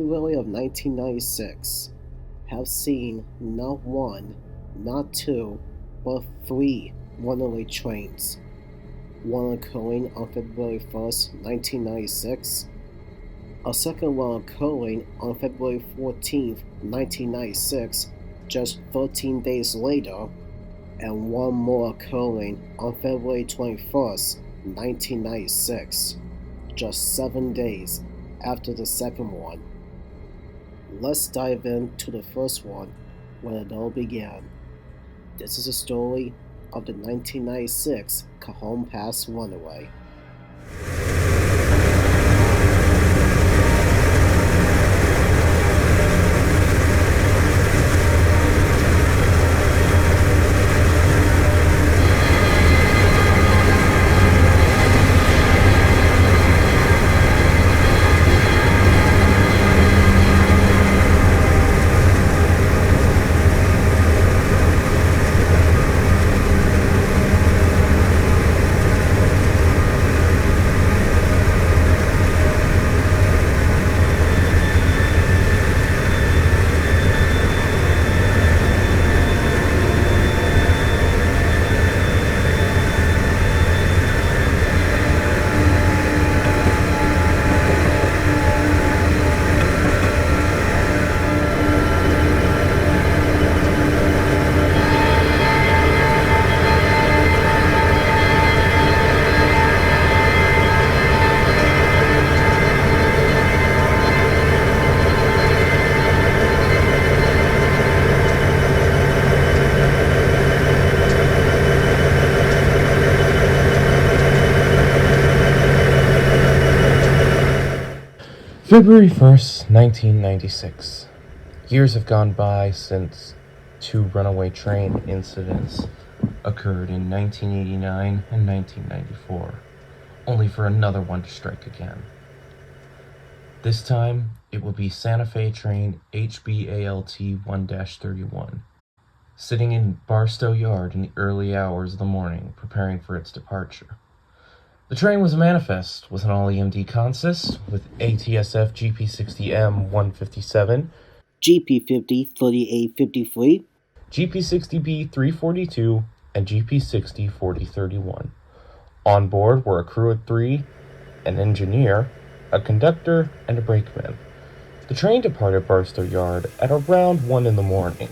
February of 1996 have seen not one, not two, but three runaway trains. One occurring on February 1st, 1996, a second one occurring on February 14th, 1996, just 13 days later, and one more occurring on February 21st, 1996, just 7 days after the second one. Let's dive into the first one, when it all began. This is a story of the 1996 Cajon Pass Runaway. February 1st, 1996. Years have gone by since two runaway train incidents occurred in 1989 and 1994, only for another one to strike again. This time, it will be Santa Fe train HBALT 1-31, sitting in Barstow Yard in the early hours of the morning, preparing for its departure. The train was a manifest with an all-EMD consist with ATSF GP60M 157, GP50 3853, GP60B 342, and GP60 4031. On board were a crew of 3, an engineer, a conductor, and a brakeman. The train departed Barstow Yard at around 1 in the morning.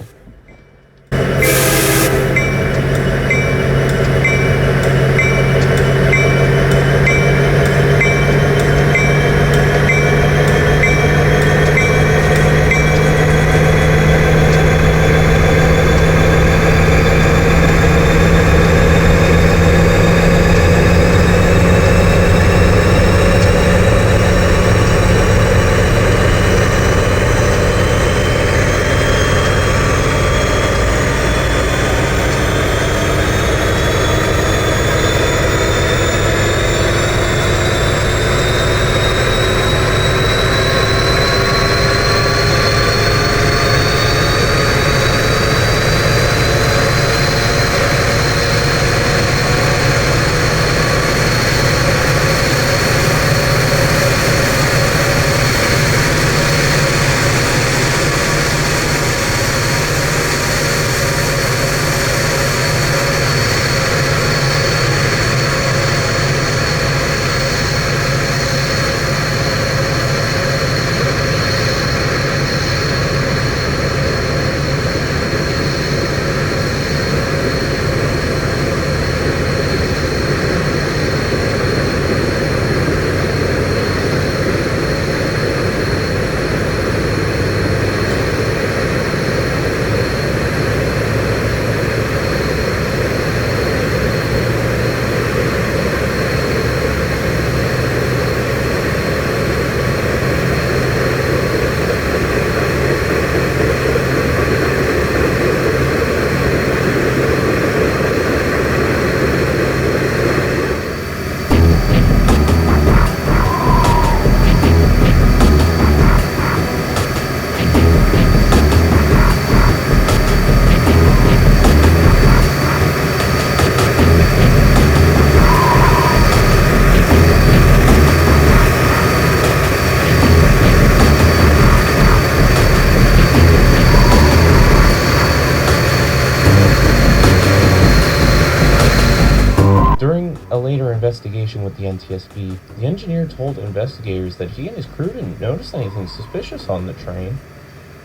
investigation with the NTSB, the engineer told investigators that he and his crew didn't notice anything suspicious on the train.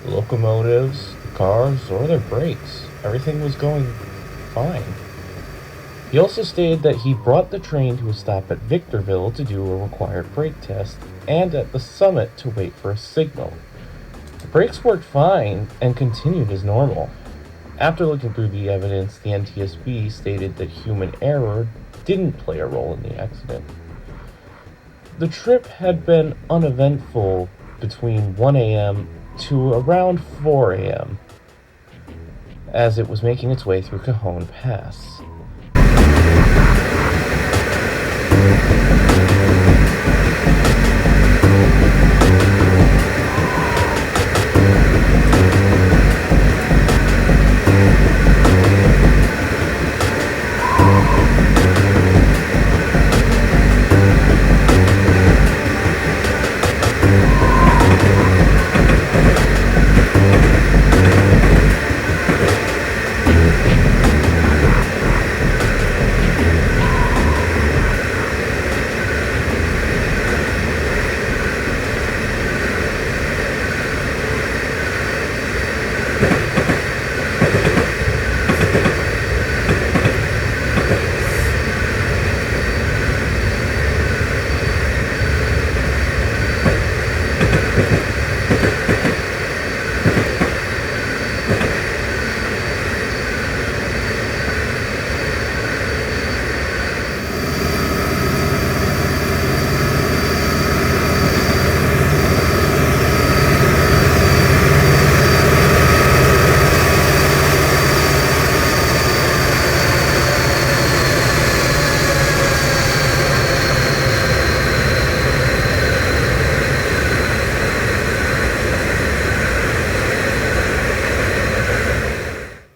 The locomotives, the cars, or their brakes. Everything was going fine. He also stated that he brought the train to a stop at Victorville to do a required brake test, and at the summit to wait for a signal. The brakes worked fine and continued as normal. After looking through the evidence, the NTSB stated that human error didn't play a role in the accident. The trip had been uneventful between 1 a.m. to around 4 a.m. as it was making its way through Cajon Pass.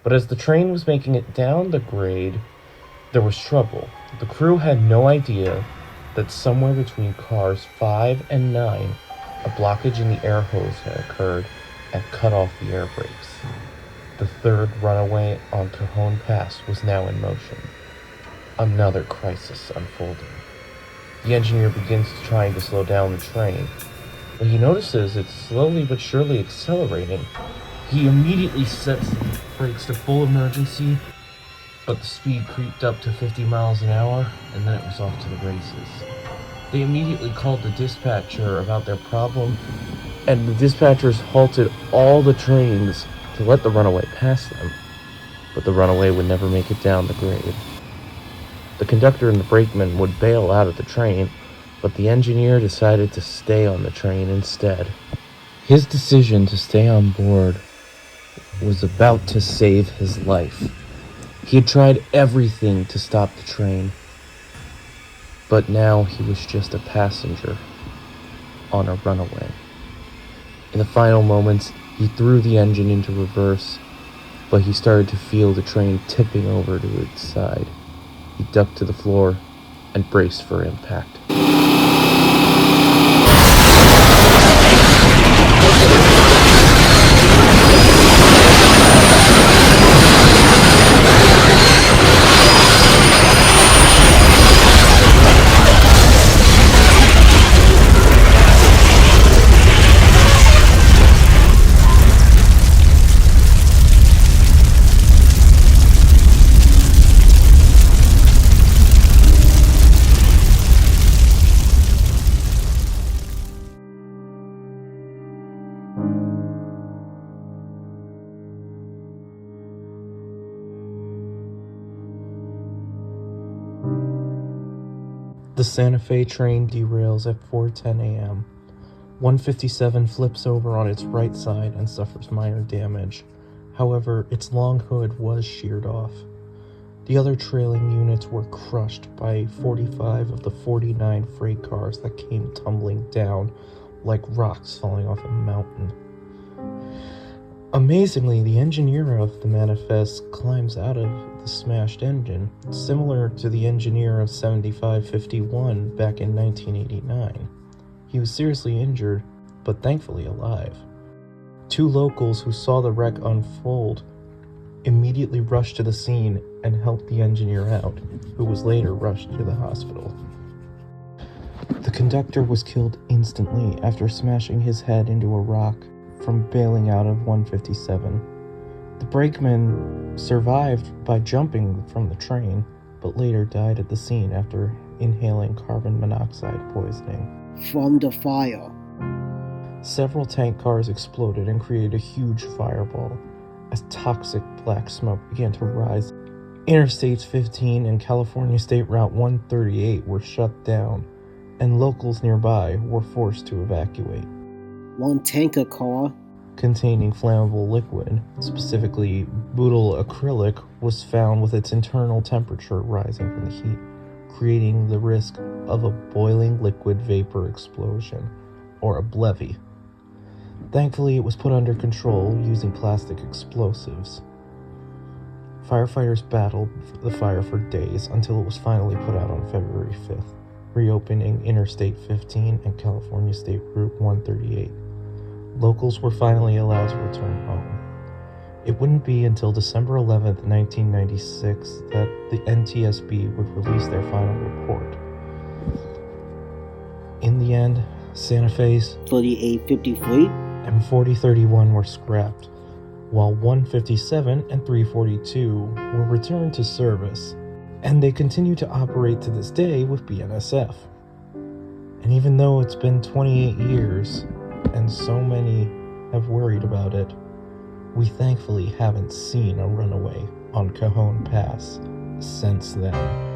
But as the train was making it down the grade, there was trouble. The crew had no idea that somewhere between cars 5 and 9, a blockage in the air hose had occurred and cut off the air brakes. The third runaway on Cajon Pass was now in motion. Another crisis unfolding. The engineer begins trying to slow down the train. When he notices it's slowly but surely accelerating, he immediately sets the brakes to full emergency, but the speed creeped up to 50 miles an hour, and then it was off to the races. They immediately called the dispatcher about their problem, and the dispatchers halted all the trains to let the runaway pass them, but the runaway would never make it down the grade. The conductor and the brakeman would bail out of the train, but the engineer decided to stay on the train instead. His decision to stay on board was about to save his life. He had tried everything to stop the train, but now he was just a passenger on a runaway. In the final moments, he threw the engine into reverse, but he started to feel the train tipping over to its side. He ducked to the floor and braced for impact. The Santa Fe train derails at 4:10 a.m. 157 flips over on its right side and suffers minor damage. However, its long hood was sheared off. The other trailing units were crushed by 45 of the 49 freight cars that came tumbling down like rocks falling off a mountain. Amazingly, the engineer of the manifest climbs out of the smashed engine, similar to the engineer of 7551 back in 1989. He was seriously injured, but thankfully alive. Two locals who saw the wreck unfold immediately rushed to the scene and helped the engineer out, who was later rushed to the hospital. The conductor was killed instantly after smashing his head into a rock from bailing out of 157. The brakeman survived by jumping from the train, but later died at the scene after inhaling carbon monoxide poisoning. From the fire. Several tank cars exploded and created a huge fireball as toxic black smoke began to rise. Interstates 15 and California State Route 138 were shut down, and locals nearby were forced to evacuate. One tanker car containing flammable liquid, specifically butyl acrylic, was found with its internal temperature rising from the heat, creating the risk of a boiling liquid vapor explosion, or a BLEVE. Thankfully, it was put under control using plastic explosives. Firefighters battled the fire for days until it was finally put out on February 5th, reopening Interstate 15 and California State Route 138. Locals were finally allowed to return home. It wouldn't be until December 11th, 1996 that the NTSB would release their final report. In the end, Santa Fe's 3853 and 4031 were scrapped, while 157 and 342 were returned to service, and they continue to operate to this day with BNSF. And even though it's been 28 years, and so many have worried about it, we thankfully haven't seen a runaway on Cajon Pass since then.